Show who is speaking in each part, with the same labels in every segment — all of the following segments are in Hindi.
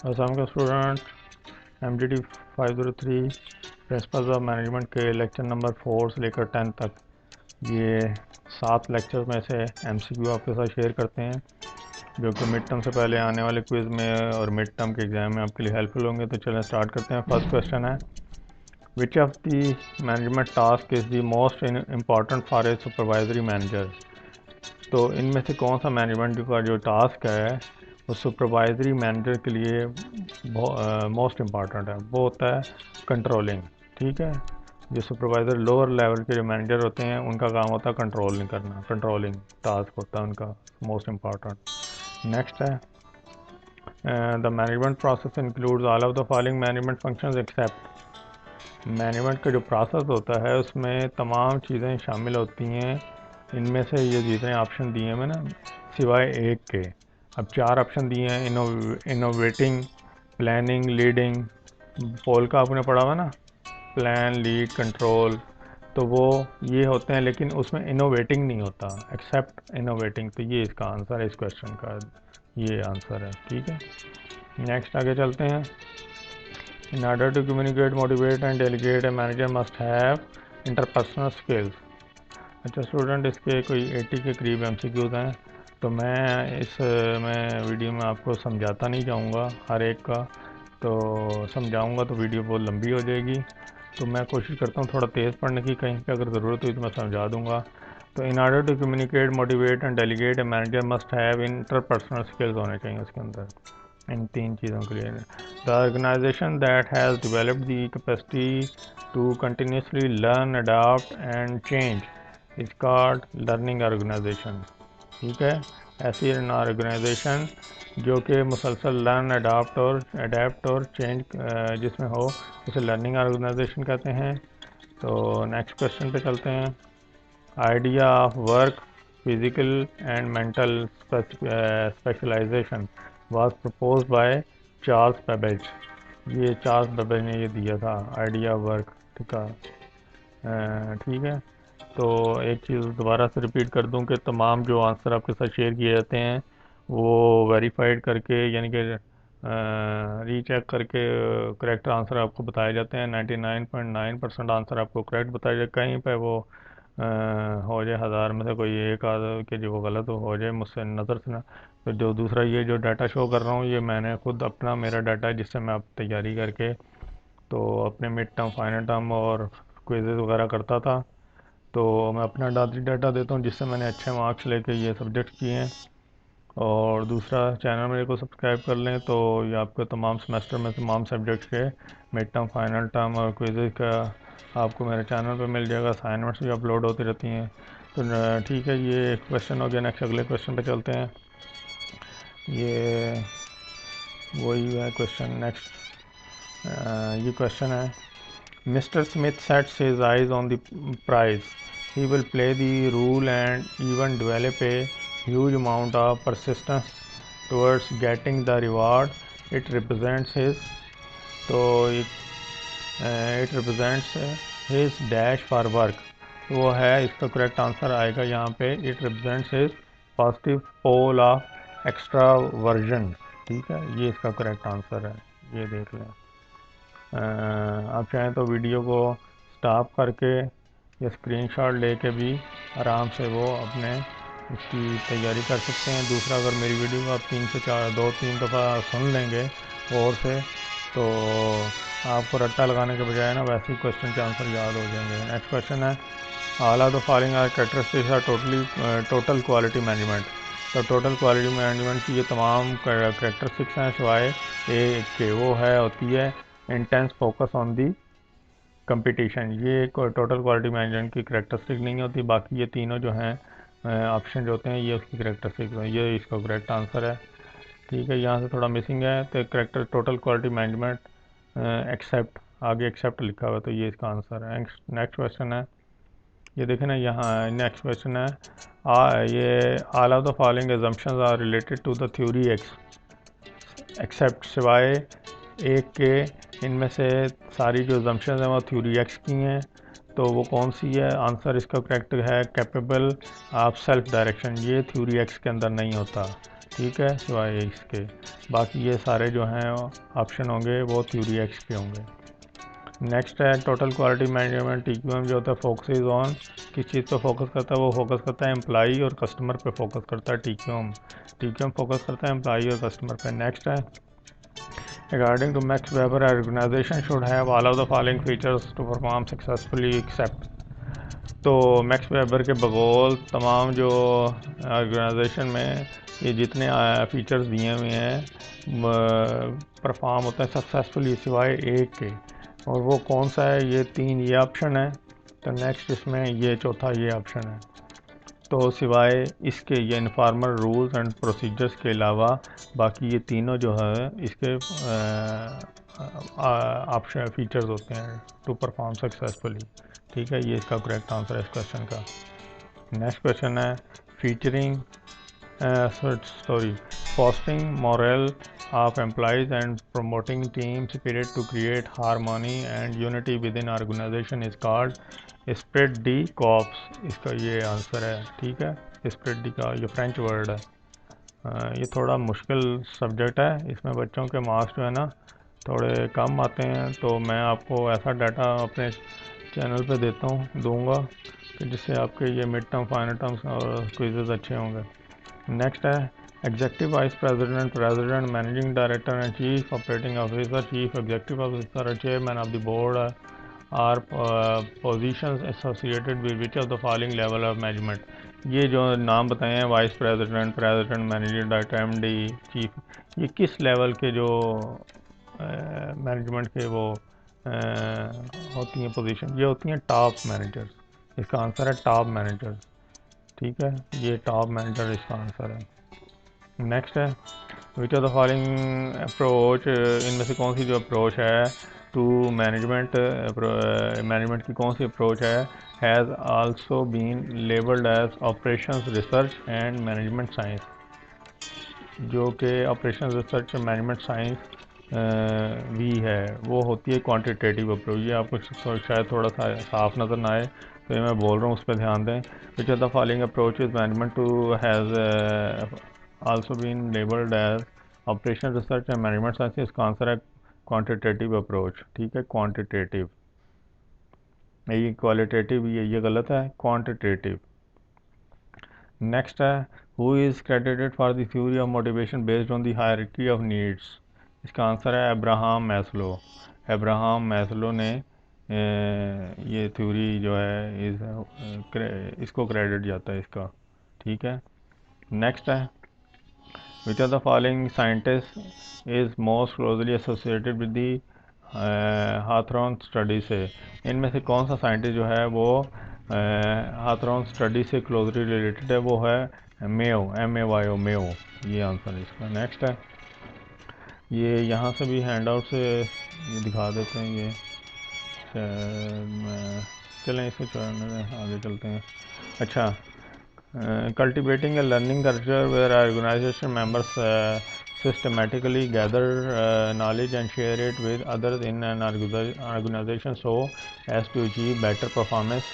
Speaker 1: असम का student MGT 503 principles of management के लेक्चर नंबर 4 से लेकर 10 तक ये 7 लेक्चर में से MCQ आपके साथ शेयर करते हैं जो कि मिड टर्म से पहले आने वाले क्विज़ में और मिड टर्म के एग्ज़ाम में आपके लिए हेल्पफुल होंगे। तो चलें स्टार्ट करते हैं। फर्स्ट क्वेश्चन है, which of the management task is the most important for a supervisory manager. तो इनमें से कौन सा मैनेजमेंट का जो टास्क है वो सुपरवाइजरी मैनेजर के लिए मोस्ट इम्पॉर्टेंट है, वो होता है कंट्रोलिंग। ठीक है, जो सुपरवाइज़र लोअर लेवल के जो मैनेजर होते हैं उनका काम होता है कंट्रोलिंग करना, कंट्रोलिंग टास्क होता है उनका मोस्ट इम्पॉर्टेंट। नेक्स्ट है, the management process includes all of the following management functions except. Management का जो प्रोसेस होता है उसमें तमाम चीज़ें शामिल होती हैं, इनमें से ये जितने ऑप्शन दिए हैं मैंने सिवाय एक के। अब 4 ऑप्शन दिए हैं, इनोवेटिंग, प्लानिंग, लीडिंग। पोल का आपने पढ़ा हुआ ना, प्लान, लीड, कंट्रोल, तो वो ये होते हैं, लेकिन उसमें इनोवेटिंग नहीं होता, एक्सेप्ट इनोवेटिंग। तो ये इसका आंसर है, इस क्वेश्चन का ये आंसर है। ठीक है, नेक्स्ट आगे चलते हैं। In order to communicate, motivate and delegate, a manager must have interpersonal skills. अच्छा स्टूडेंट, इसके कोई 80 के करीब MCQs हैं, तो मैं इस मैं वीडियो में आपको समझाता नहीं जाऊंगा हर एक का, तो समझाऊंगा तो वीडियो बहुत लंबी हो जाएगी। तो मैं कोशिश करता हूँ थोड़ा तेज़ पढ़ने की, कहीं पे अगर ज़रूरत हुई तो मैं समझा दूंगा। तो in order to communicate, motivate and delegate, a manager must have interpersonal skills होने चाहिए उसके अंदर, इन 3 चीज़ों के लिए। The organisation that has developed the capacity to continuously learn, adopt and change is called learning organisation. ठीक है, ऐसी ऑर्गेनाइजेशन जो कि मुसलसल लर्न, अडाप्ट और चेंज जिसमें हो, उसे लर्निंग ऑर्गेनाइजेशन कहते हैं। तो नेक्स्ट क्वेश्चन पे चलते हैं। Idea of work, physical and mental specialisation was propose by Charles Babbage. ये चार्ल्स बेबेज ने ये दिया था आइडिया वर्क। ठीक है, ठीक है। तो एक चीज़ दोबारा से रिपीट कर दूं कि तमाम जो आंसर आपके साथ शेयर किए जाते हैं वो वेरीफाइड करके, यानी कि रीचेक करके करेक्ट आंसर आपको बताए जाते हैं। 99.9% आंसर आपको करेक्ट बताए जाए, कहीं पे वो हो जाए 1000 में से कोई एक आधा कि जो गलत हो जाए मुझसे नज़र से ना। तो जो दूसरा ये जो डाटा शो कर रहा हूँ ये मैंने खुद अपना मेरा डाटा है जिससे मैं आप तैयारी करके तो अपने मिड टर्म, फाइनल टर्म और क्विज़ेज़ वगैरह करता था। तो मैं अपना डाटा देता हूँ जिससे मैंने अच्छे मार्क्स लेके ये सब्जेक्ट किए हैं। और दूसरा, चैनल मेरे को सब्सक्राइब कर लें तो ये आपको तमाम सेमेस्टर में तमाम सब्जेक्ट के मिड टर्म, फाइनल टर्म और क्विज़ेज़ का आपको मेरे चैनल पे मिल जाएगा। असाइनमेंट्स भी अपलोड होती रहती हैं। तो ठीक है, ये क्वेश्चन हो गया। नेक्स्ट अगले क्वेश्चन पे चलते हैं। ये वही है क्वेश्चन। नेक्स्ट ये क्वेश्चन है, Mr. Smith sets his eyes on the prize. He will play the role and even develop a huge amount of persistence towards getting the reward. It represents his, तो it represents his dash for work। वो है, इसका करेक्ट आंसर आएगा यहाँ पे, it represents his positive pole of extraversion। ठीक है, ये इसका करेक्ट आंसर है, ये देख लें। आप चाहें तो वीडियो को स्टॉप करके या स्क्रीनशॉट लेके भी आराम से वो अपने इसकी तैयारी कर सकते हैं। दूसरा, अगर मेरी वीडियो को आप 3 से 4 2-3 दफ़ा सुन लेंगे और से, तो आपको रट्टा लगाने के बजाय ना वैसे ही क्वेश्चन के आंसर याद हो जाएंगे। नेक्स्ट क्वेश्चन है, all of the following are characteristics are total quality management. तो टोटल क्वालिटी मैनेजमेंट की ये तमाम कैरेक्टरिस्टिक्स हैं सिवाय एक के, वो है होती है intense focus on the competition. ये टोटल क्वालिटी मैनेजमेंट की करेक्टरिस्टिक नहीं होती। बाकी ये तीनों जो हैं ऑप्शन जो होते हैं ये उसकी करेक्टरिस्टिक है, ये इसका करेक्ट आंसर है। ठीक है, यहाँ से थोड़ा मिसिंग है, तो character total quality management except, आगे एक्सेप्ट लिखा हुआ, तो ये इसका आंसर है। नेक्स्ट क्वेश्चन है, ये देखें ना, यहाँ नेक्स्ट क्वेश्चन है, ये all of the following assumptions are related to the theory except, सिवाय एक के इनमें से सारी जो एजम्पशंस हैं वो थ्योरी एक्स की हैं। तो वो कौन सी है? आंसर इसका करेक्ट है कैपेबल ऑफ सेल्फ डायरेक्शन। ये थ्योरी एक्स के अंदर नहीं होता। ठीक है, सिवाय इसके बाकी ये सारे जो हैं ऑप्शन होंगे वो थ्योरी एक्स के होंगे। नेक्स्ट है टोटल क्वालिटी मैनेजमेंट। TQM जो होता है फोकस ऑन, किस चीज़ पे फोकस करता है, वो फोकस करता है एम्प्लॉई और कस्टमर पे फोकस करता है। TQM फोकस करता है एम्प्लॉई और कस्टमर पे। नेक्स्ट है According to Max Weber, an organization should have all of the following features to perform successfully except। तो मैक्स वेबर के बगौल तमाम जो ऑर्गेनाइजेशन में ये जितने फीचर्स दिए हुए हैं परफॉर्म होता है सक्सेसफुली सिवाय एक के, और वो कौन सा है, ये तीन ये ऑप्शन है। तो नेक्स्ट इसमें ये चौथा ये ऑप्शन है। तो सिवाय इसके ये इनफॉर्मल रूल्स एंड प्रोसीजर्स के अलावा बाकी ये तीनों जो है इसके ऑप्शन फीचर्स होते हैं टू परफॉर्म सक्सेसफुली। ठीक है, ये इसका करेक्ट आंसर है इस क्वेश्चन का। नेक्स्ट क्वेश्चन है featuring fostering morale of employees and promoting team spirit to create harmony and unity within organization is called spread D cops. इसका ये आंसर है। ठीक है, स्प्रेड डी का ये फ्रेंच वर्ड है। ये थोड़ा मुश्किल सब्जेक्ट है, इसमें बच्चों के मार्क्स जो है ना थोड़े कम आते हैं, तो मैं आपको ऐसा डाटा अपने चैनल पे दूंगा कि जिससे आपके ये मिड टर्म फाइनल टर्म्स और क्विज़ेस अच्छे होंगे। नेक्स्ट है executive vice president, president, managing director and chief operating officer, chief executive officer और chairman of the board are positions associated with which of the following level of management. ये जो नाम बताए हैं vice president, president, managing director, MD, chief, ये किस लेवल के जो मैनेजमेंट के वो होती हैं पोजीशन, ये होती हैं टॉप मैनेजर्स। इसका आंसर है टॉप मैनेजर्स। ठीक है, ये टॉप मैनेजर इसका आंसर है। नेक्स्ट है which of the following approach, इनमें से कौन सी जो अप्रोच है टू मैनेजमेंट, मैनेजमेंट की कौन सी अप्रोच है has also been labelled as operations research and management science, जो कि operations research and management science भी है, वो होती है क्वांटिटेटिव अप्रोच। ये आपको शायद थोड़ा सा साफ नज़र ना आए तो ये मैं बोल रहा हूँ, उस पर ध्यान दें। Which of the following approaches management to has also been labelled as operation research and management science, इसका आंसर है क्वांटिटेटिव अप्रोच। ठीक है, क्वांटिटेटिव, ये क्वालिटेटिव ये गलत है, क्वांटिटेटिव। नेक्स्ट है who is credited for the theory of motivation based on the hierarchy of needs, इसका आंसर है अब्राहम मैस्लो। अब्राहम मैस्लो ने ये थ्योरी जो है इसको क्रेडिट जाता है इसका। ठीक है, नेक्स्ट है which of the following scientist is most closely associated with the Hawthorne study से, इनमें से कौन सा साइंटिस्ट जो है वो हाथरॉन स्टडी से क्लोजली रिलेटेड है, वो है मेयो, MAYO, मेयो, ये आंसर है इसका। नेक्स्ट है ये यहाँ से भी हैंड आउट से ये दिखा देते हैं, ये चलें इसे आगे चलते हैं। अच्छा, cultivating a learning culture where organisation members systematically gather knowledge and share it with others in an organization so as to achieve better performance.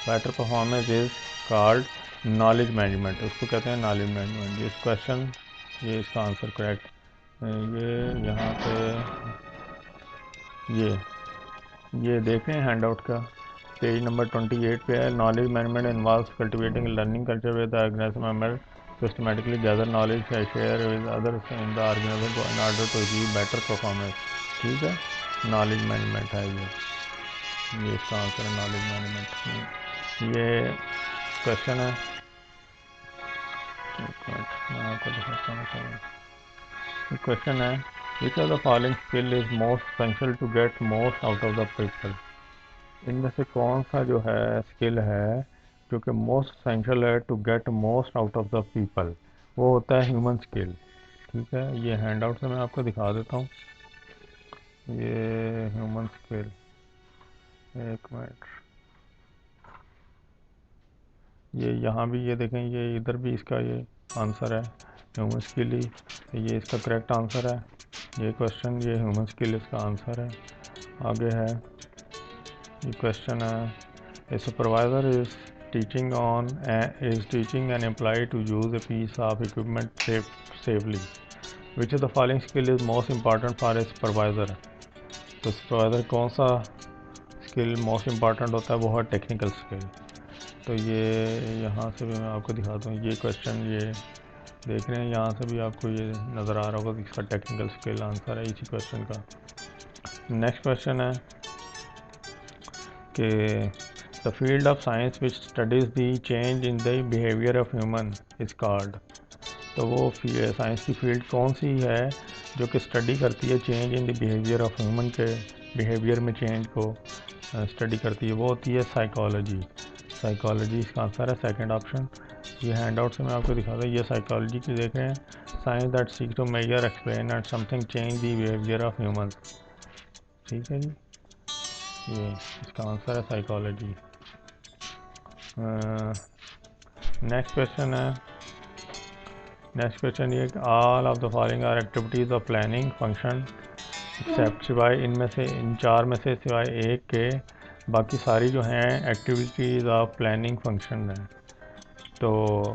Speaker 1: Better performance is called knowledge management, उसको कहते हैं knowledge management। इस क्वेश्चन ये इसका आंसर करेक्ट, ये यहाँ पे ये देखें हैंड आउट का पेज नंबर 28 पे है। Knowledge management involves cultivating learning culture with organisation member systematically gather knowledge share with others in the organisation in order to achieve better performance. ठीक है, नॉलेज मैनेजमेंट है ये इसका आंसर है नॉलेज मैनेजमेंट। ये क्वेश्चन है, मैं आपको दिखाता हूँ। क्वेश्चन है which of the following skill is most essential to get most out of the people, इनमें से कौन सा जो है स्किल है जो कि मोस्ट एसेंशियल है to get most out of the people, वो होता है ह्यूमन स्किल। ठीक है, ये हैंड आउट से मैं आपको दिखा देता हूँ, ये ह्यूमन स्किल, एक मिनट, ये यहाँ भी ये देखें, ये इधर भी इसका ये आंसर है ह्यूमन स्किल ही, ये इसका करेक्ट आंसर है। ये क्वेश्चन ये ह्यूमन स्किल इसका आंसर है। आगे है ये क्वेश्चन है a supervisor is teaching an employee to use a piece of equipment safely. Which of the following skill is most important for a supervisor? तो सुपरवाइज़र कौन सा स्किल मोस्ट इम्पॉर्टेंट होता है? वो है टेक्निकल स्किल। तो ये यहाँ से भी मैं आपको दिखाता हूँ, ये क्वेश्चन ये देख रहे हैं, यहाँ से भी आपको ये नज़र आ रहा होगा कि इसका टेक्निकल स्किल आंसर है इसी क्वेश्चन का। नेक्स्ट क्वेश्चन है कि the field of science which studies the change in the behaviour of human is called. तो वो साइंस की फील्ड कौन सी है जो कि स्टडी करती है change in the behaviour of human के बिहेवियर में चेंज को स्टडी करती है? वो होती है साइकोलॉजी। साइकोलॉजी इसका आंसर है सेकंड ऑप्शन। ये हैंड आउट से मैं आपको दिखाता हूँ, ये साइकोलॉजी की देख रहे हैं, science that seek to measure explain and something change the behaviour of humans. ठीक है जी, ये इसका आंसर है साइकोलॉजी। नेक्स्ट क्वेश्चन है, नेक्स्ट क्वेश्चन ये, all of the following are activities of planning function except, सिवाय इनमें से, इन चार में से सिवाय एक के बाकी सारी जो हैं एक्टिविटीज़ ऑफ प्लानिंग फंक्शन है। तो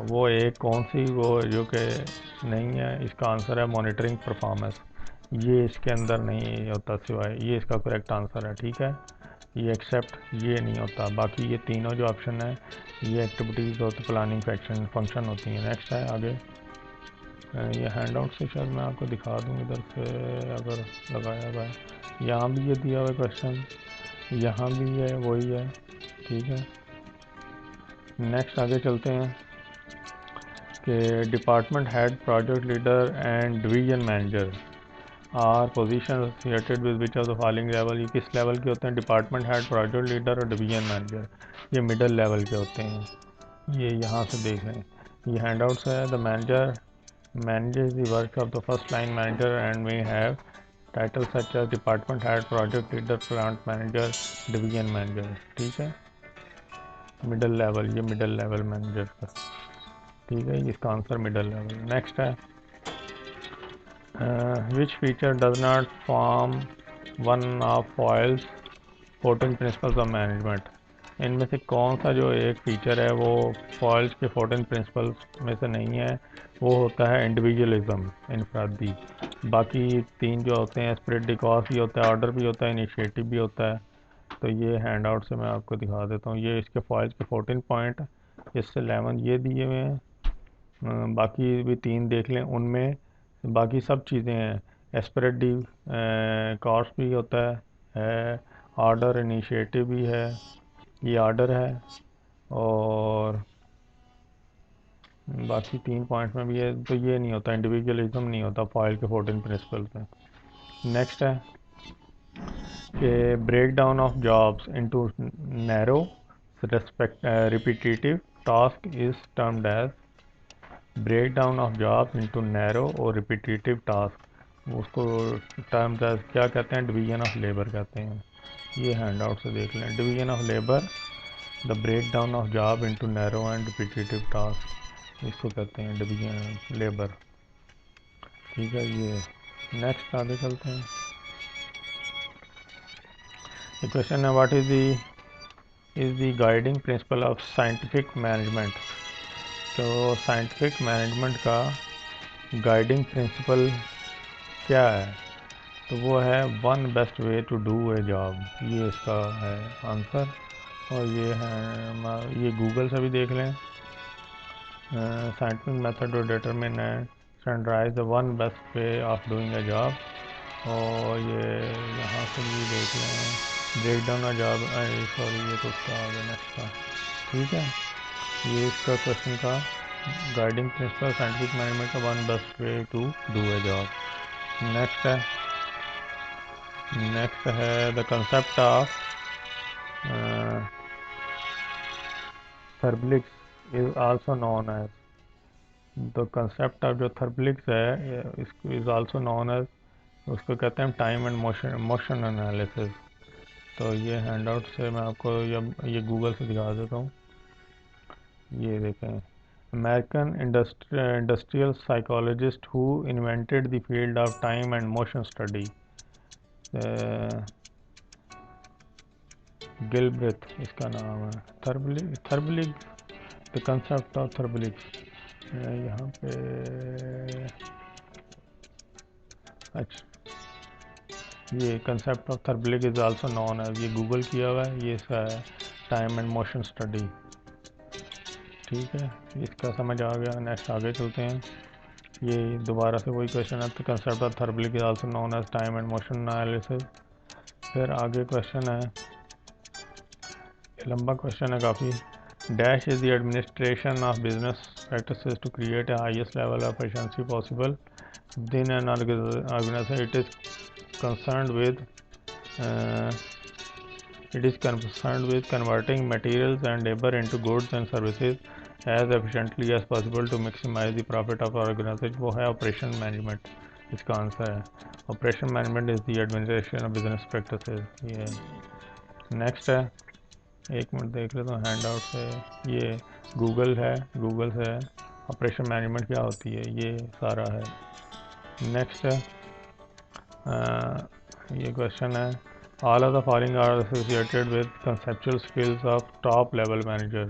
Speaker 1: वो एक कौन सी, वो जो कि नहीं है, इसका आंसर है मॉनिटरिंग परफॉर्मेंस। ये इसके अंदर नहीं होता सिवाय, ये इसका करेक्ट आंसर है। ठीक है, ये एक्सेप्ट ये नहीं होता, बाकी ये तीनों जो ऑप्शन है ये एक्टिविटीज़ होती प्लानिंग फंक्शन होती हैं। नेक्स्ट है आगे, ये हैंड आउट से शायद मैं आपको दिखा दूँ इधर से अगर लगाया हुआ है, यहाँ भी ये दिया हुआ क्वेश्चन, यहाँ भी है वही है। ठीक है, नेक्स्ट आगे चलते हैं कि department head, project leader and division manager are position associated with which of the following level. ये किस लेवल के होते हैं? डिपार्टमेंट हेड, प्रोजेक्ट लीडर और डिवीजन मैनेजर, ये मिडल लेवल के होते हैं। ये यहाँ से देख रहे हैं, ये हैंड आउट्स है। The manager manages the work of the first line manager and may have titles such as department head, project leader, plant manager, division manager। ठीक है, मिडल लेवल, ये मिडल लेवल मैनेजर का। ठीक है, इसका आंसर मिडल लेवल। नेक्स्ट है, which feature does not form one of Fayol's 14 principles of management. इनमें से कौन सा जो एक फ़ीचर है वो फॉयल्स के 14 प्रिंसिपल्स में से नहीं है? वो होता है इंडिविजुअलिज्म, इनफरादी। बाकी तीन जो होते हैं, स्पिरिट द कॉज भी होता है, ऑर्डर भी होता है, इनिशिएटिव भी होता है। तो ये हैंड आउट से मैं आपको दिखा देता हूँ, ये इसके फॉयल्स के 14 पॉइंट, इससे 11 ये दिए हुए हैं। बाकी भी तीन देख लें, उनमें बाकी सब चीज़ें हैं। स्पिरिट दी कॉज भी होता है, ऑर्डर इनिशिएटिव भी है, ये ऑर्डर है, और बाकी 3 पॉइंट में भी है। तो ये नहीं होता, इंडिविजुअलिज्म नहीं होता फॉयल के 14 प्रिंसिपल पे। नेक्स्ट है कि break down of jobs into narrow repetitive task is termed as. Break down of jobs into narrow और रिपीटेटिव टास्क, उसको टर्म्ड एज क्या कहते हैं? डिवीजन ऑफ लेबर कहते हैं। ये हैंड आउट से देख लें, division of labour, the break down of job into narrow and repetitive task, इसको कहते हैं डिवीजन लेबर। ठीक है, ये नेक्स्ट आगे चलते हैं। ये क्वेश्चन है, what is the guiding principle of scientific management. तो साइंटिफिक मैनेजमेंट का गाइडिंग प्रिंसिपल क्या है? तो वो है one best way to do a job, ये इसका है आंसर। और ये है, ये गूगल से भी देख लें, scientific method to determine and standardise the one best way of doing a job. और ये यहाँ से भी देख लें, break down a job, sorry ये तो उसका आ गया नेक्स्ट का। ठीक है, ये इसका क्वेश्चन का गाइडिंग प्रिंसिपल साइंटिफिक मैनेजमेंट का one best way to do a job. Next है the concept of therbligs is also known as. The concept of जो थर्बलिक्स है इसको इज आल्सो नोन एज, उसको कहते हैं टाइम एंड मोशन एनालिसिस। तो ये हैंड आउट से मैं आपको ये गूगल से दिखा देता हूँ। ये देखें, American industrial psychologist who invented the field of time and motion study. Gilbreth इसका नाम है। Therblig the concept of therblig, यहाँ पे अच्छा, ये concept of therblig is also known as, ये गूगल किया हुआ है, ये इसका है टाइम एंड मोशन स्टडी। ठीक है, इसका समझ आ गया। नेक्स्ट आगे चलते हैं। ये दोबारा से वही क्वेश्चन है, तो concept of therblig is also known as time and motion analysis. फिर आगे क्वेश्चन है, लंबा क्वेश्चन है काफ़ी। Dash is the administration of business practices to create a highest level of efficiency possible within an organization. Uh, it is concerned with converting materials and labor into goods and services as efficiently as possible to maximize the profit of organization. वो है ऑपरेशन मैनेजमेंट, इसका आंसर है। Operation management is the administration of business practices. ये नेक्स्ट है, एक मिनट देख लेता हूँ हैंड आउट से। ये गूगल है, गूगल से ऑपरेशन मैनेजमेंट क्या होती है ये सारा है। नेक्स्ट है, ये क्वेश्चन है, all of the following are associated with conceptual skills of top level manager.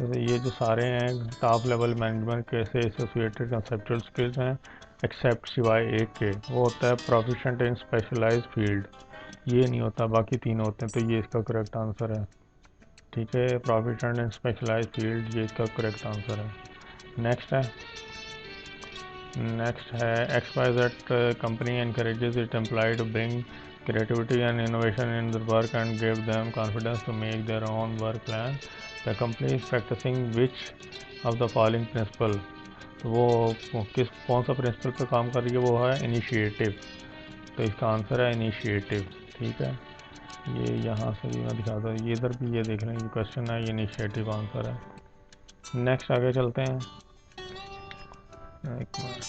Speaker 1: जैसे ये जो सारे हैं टॉप लेवल मैनेजमेंट कैसे एसोसिएटेड कंसेप्चुअल स्किल्स हैं, एक्सेप्ट सिवाय एक के, वो होता है प्रोफिशिएंट इन स्पेशलाइज्ड फील्ड, ये नहीं होता, बाकी तीन होते हैं, तो ये इसका करेक्ट आंसर है। ठीक है, प्रोफिशिएंट इन स्पेशलाइज्ड फील्ड, ये इसका करेक्ट आंसर है। नेक्स्ट है, नेक्स्ट है XYZ company encourages its employee to bring creativity and innovation in their work and give them confidence to make their own work plan. The company is practicing which of the following principle? तो वो कौन सा प्रिंसिपल पे काम कर रही है, वो है इनिशिएटिव, तो इसका आंसर है इनिशिएटिव। ठीक है, ये यहाँ से भी मैं दिखाता हूँ, ये इधर भी ये देख लें, ये क्वेश्चन है, ये इनिशिएटिव आंसर है। नेक्स्ट आगे चलते हैं, एक मिनट।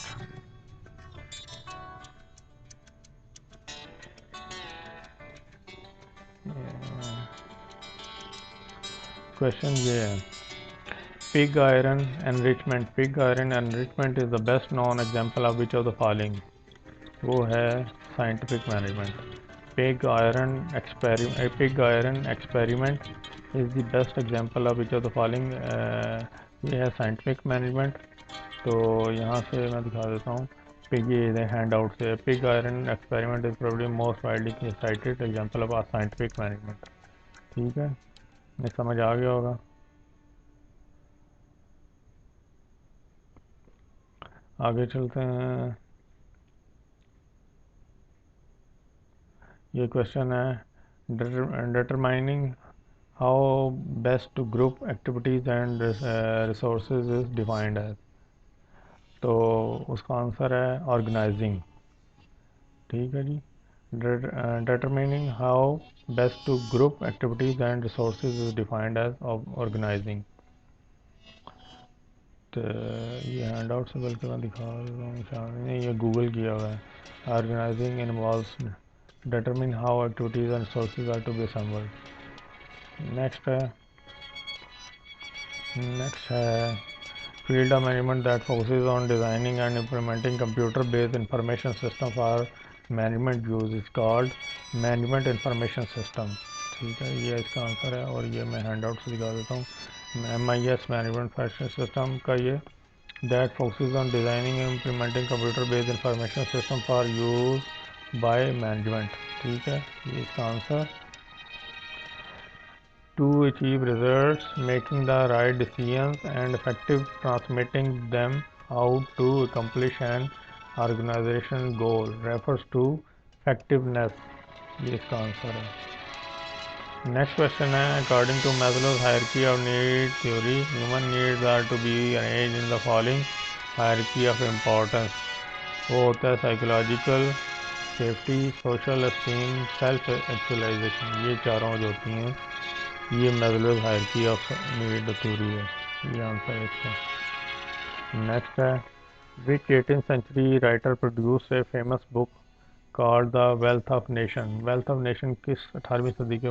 Speaker 1: क्वेश्चन ये है, pig iron enrichment, pig iron enrichment is the best non example of which of the following, वो है scientific management. Pig iron experiment is the best example of which of the following, ये है साइंटिफिक मैनेजमेंट। तो यहाँ से मैं दिखा देता हूँ, पिग, ये हैंड आउट से, pig iron experiment is probably most widely cited example of scientific management. ठीक है, ये समझ आ गया होगा। आगे चलते हैं, ये क्वेश्चन है, determining how best to group activities and resources is defined है, तो उसका आंसर है ऑर्गेनाइजिंग। ठीक है जी, determining how best to group activities and resources is defined as organizing. तो ये हैंड आउट से बल्कि मैं दिखा रहा हूँ सामने, ये गूगल किया हुआ है। Organising involves determine how activities and resources are to be assembled. Next है field of management that focuses on designing and implementing computer based information system for management use is called management information system। ठीक है, ये इसका आंसर है, और ये मैं हैंड आउट से दिखा देता हूँ। MIS management system का ये that focuses on designing and implementing computer based information system for use by management। ठीक है, ये इसका answer. To achieve results, making the right decisions and effective transmitting them out to accomplish an organization goal refers to effectiveness। ये इसका आंसर है। नेक्स्ट क्वेश्चन है, according to Maslow's hierarchy of need theory, human needs are to be arranged in the following hierarchy of importance. वो होता है psychological, safety, social esteem, self actualisation, ये चारों जो होती हैं, ये Maslow's hierarchy of need theory है, ये आंसर है इसका। नेक्स्ट है, which 18th century writer produce a famous book called the wealth of nation. Wealth of nation किस 18वीं सदी के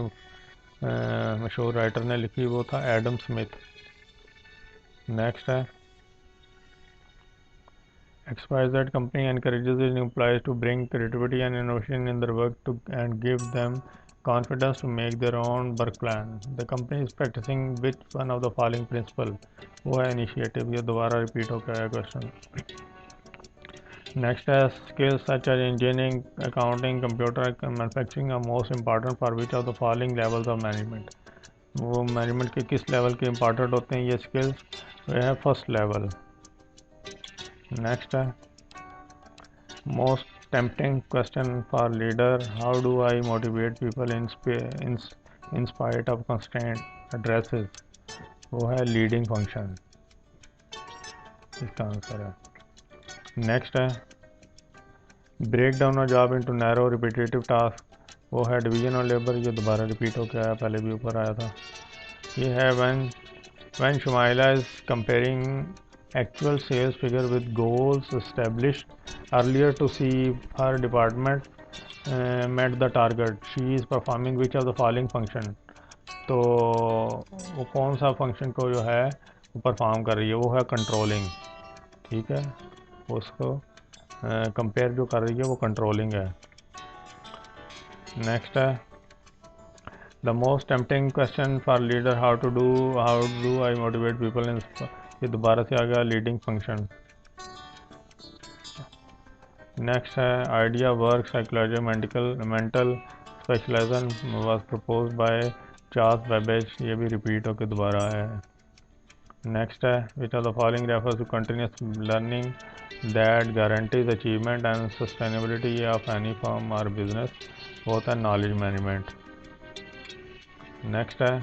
Speaker 1: मशहूर राइटर ने लिखी, वो था एडम स्मिथ। नेक्स्ट है, XYZ company encourages its employees to bring creativity and innovation in their work to and give them confidence to make their own work plan. The company is practicing which one of the following principle? वो है initiative. ये दोबारा repeat हो गया है question. Next है skills such as engineering, accounting, computer, manufacturing are most important for which of the following levels of management? वो मैनेजमेंट के किस लेवल के इम्पॉर्टेंट होते हैं ये स्किल्स? वह है फर्स्ट लेवल. नेक्स्ट है most tempting question for leader, how do I motivate people in spite of constraint addresses? वो है लीडिंग फंक्शन, इसका आंसर है. नेक्स्ट है break down a job into narrow repetitive task, वो है डिवीजन ऑफ लेबर. ये दोबारा रिपीट होकर आया, पहले भी ऊपर आया था. ये है when Shumaila is comparing actual sales figure with goals established earlier to see her department met the target, she is performing which of the following function? तो वो कौन सा फंक्शन को जो है वो परफॉर्म कर रही है? वो है कंट्रोलिंग. ठीक है, उसको कंपेयर जो कर रही है वो कंट्रोलिंग है. नेक्स्ट है the most tempting question for leader, how do I motivate people in. ये दोबारा से आ गया लीडिंग फंक्शन. नेक्स्ट है idea work psychology mental specialisation was proposed by Charles Babbage. ये भी रिपीट होकर दोबारा है. नेक्स्ट है which of the following refers to continuous learning that guarantees achievement and sustainability of any firm और बिजनेस? वो होता है नॉलेज मैनेजमेंट. नेक्स्ट है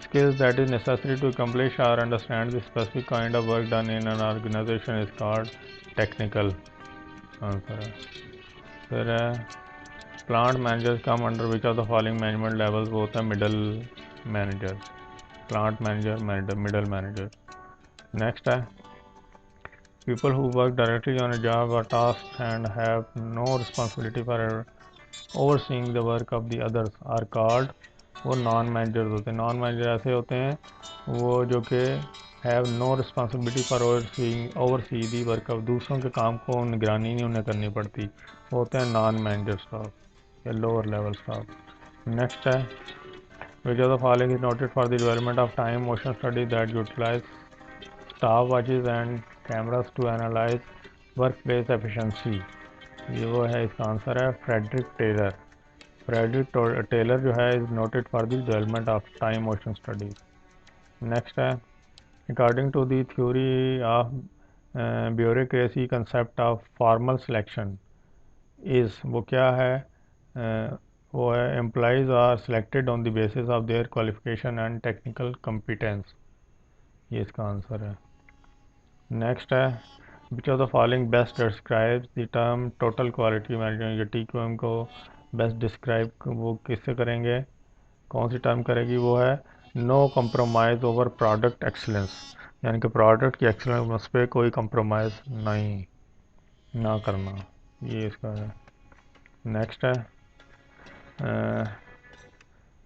Speaker 1: skills that is necessary to accomplish or understand the specific kind of work done in an organization is called technical. Answer है. फिर है plant managers come under which of the following management levels? वो होता है middle manager. Plant manager middle manager. Next है people who work directly on a job और task and have no responsibility for overseeing the work of the others are called. वो नॉन मैनेजर्स होते हैं. नॉन मैनेजर ऐसे होते हैं वो जो कि have no responsibility for oversee the work of, दूसरों के काम को निगरानी नहीं उन्हें करनी पड़ती. वो होते हैं नॉन मैनेजर स्टाफ या लोअर लेवल स्टाफ. नेक्स्ट है which of the following is noted for the development of time motion study that utilise staff watches and cameras to analyse work place efficiency? ये वो है, इसका आंसर है फ्रेडरिक टेलर. फ्रेडरिक टेलर जो है is noted for the development of time motion studies. Next है according to the theory of bureaucracy concept of formal selection is, वो क्या है? वो है employees are selected on the basis of their qualification and technical competence. ये इसका आंसर है. नेक्स्ट है which of the following best describes the term total quality management? ये TQM को बेस्ट डिस्क्राइब वो किससे करेंगे, कौन सी टर्म करेगी? वो है no compromise over product excellence, यानी कि प्रोडक्ट की एक्सीलेंस पे कोई कंप्रोमाइज़ नहीं ना करना. ये इसका है. नेक्स्ट है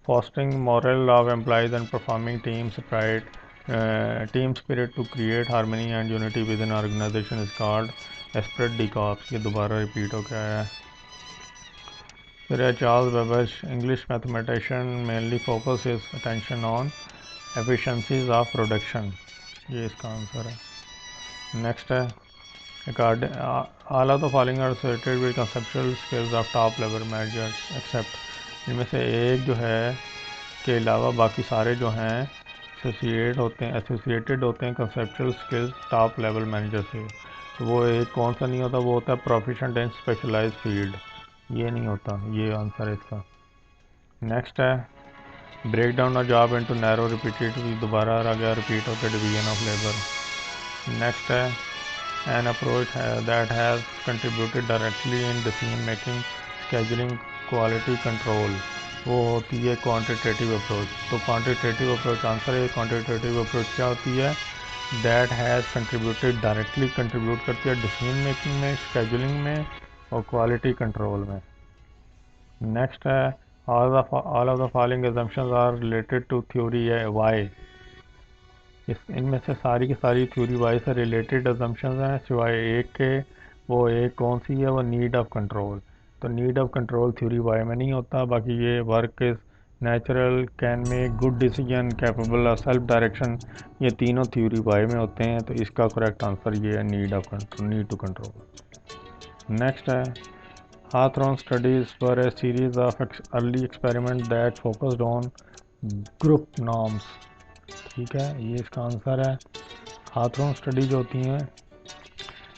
Speaker 1: fostering morale of employees and performing team spirit to create harmony and unity within organisation is called esprit de corps. ये दोबारा रिपीट हो गया है. फिर है Charles Babbage English mathematician mainly focus his attention on efficiencies of production. ये इसका आंसर है. नेक्स्ट है all of the following are associated with conceptual skills of top level managers except, इनमें से एक जो है के अलावा बाकी सारे जो हैं एसोसिएटेड होते हैं conceptual skills top level manager से. तो वो एक कौन सा नहीं होता? वो होता है प्रोफिशिएंट इन स्पेशलाइज्ड फील्ड. ये नहीं होता. ये आंसर है इसका. नेक्स्ट है break down a job into narrow repetitive. दोबारा आ गया रिपीट होकर डिवीजन ऑफ लेबर. नेक्स्ट है an approach that has contributed directly in decision making scheduling quality control. वो होती है क्वांटिटेटिव अप्रोच. तो क्वांटिटेटिव अप्रोच आंसर है. क्वांटिटेटिव अप्रोच क्या होती है? That has contributed directly contribute करती है डिसीजन मेकिंग में, स्केजुलिंग में और क्वालिटी कंट्रोल में. नेक्स्ट है all of the following assumptions are related to theory Y. इनमें से सारी की सारी थ्योरी वाई से रिलेटेड अजम्पशंस हैं सिवाय एक के. वो एक कौन सी है? वो नीड ऑफ कंट्रोल. तो need of control theory Y में नहीं होता। बाकी ये work is natural, can make good decision, capable of self direction, ये तीनों थ्योरी वाई में होते हैं। तो इसका करेक्ट आंसर ये है need of control, need to control. Next है Hawthorne studies were a series of early experiments that focused on group norms। ठीक है, ये इसका आंसर है। Hawthorne स्टडी जो होती हैं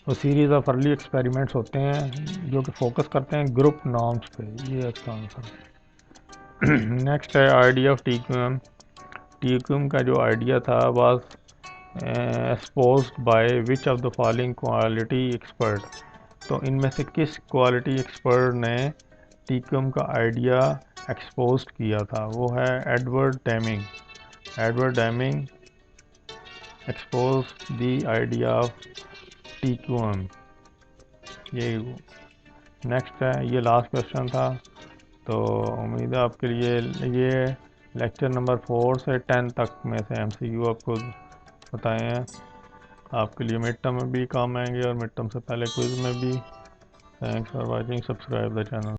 Speaker 1: वो सीरीज ऑफ अर्ली एक्सपेरिमेंट्स होते हैं जो कि फोकस करते हैं ग्रुप नॉर्म्स पे, ये इसका आंसर। नेक्स्ट है आइडिया ऑफ टीक्यूएम। टीक्यूएम का जो आइडिया था was exposed by which of the following quality expert. तो इनमें से किस क्वालिटी एक्सपर्ट ने टीक्यूएम का आइडिया एक्सपोज किया था? वो है Edward Deming. Edward Deming expose the idea of TQM. ये नेक्स्ट है, ये लास्ट क्वेश्चन था। तो उम्मीद है आपके लिए ये लेक्चर नंबर 4 से 10 तक में से एमसीक्यू आपको बताए हैं, आपके लिए मिड टर्म में भी काम आएंगे और मिड टर्म से पहले क्विज में भी। Thanks for watching, subscribe the channel.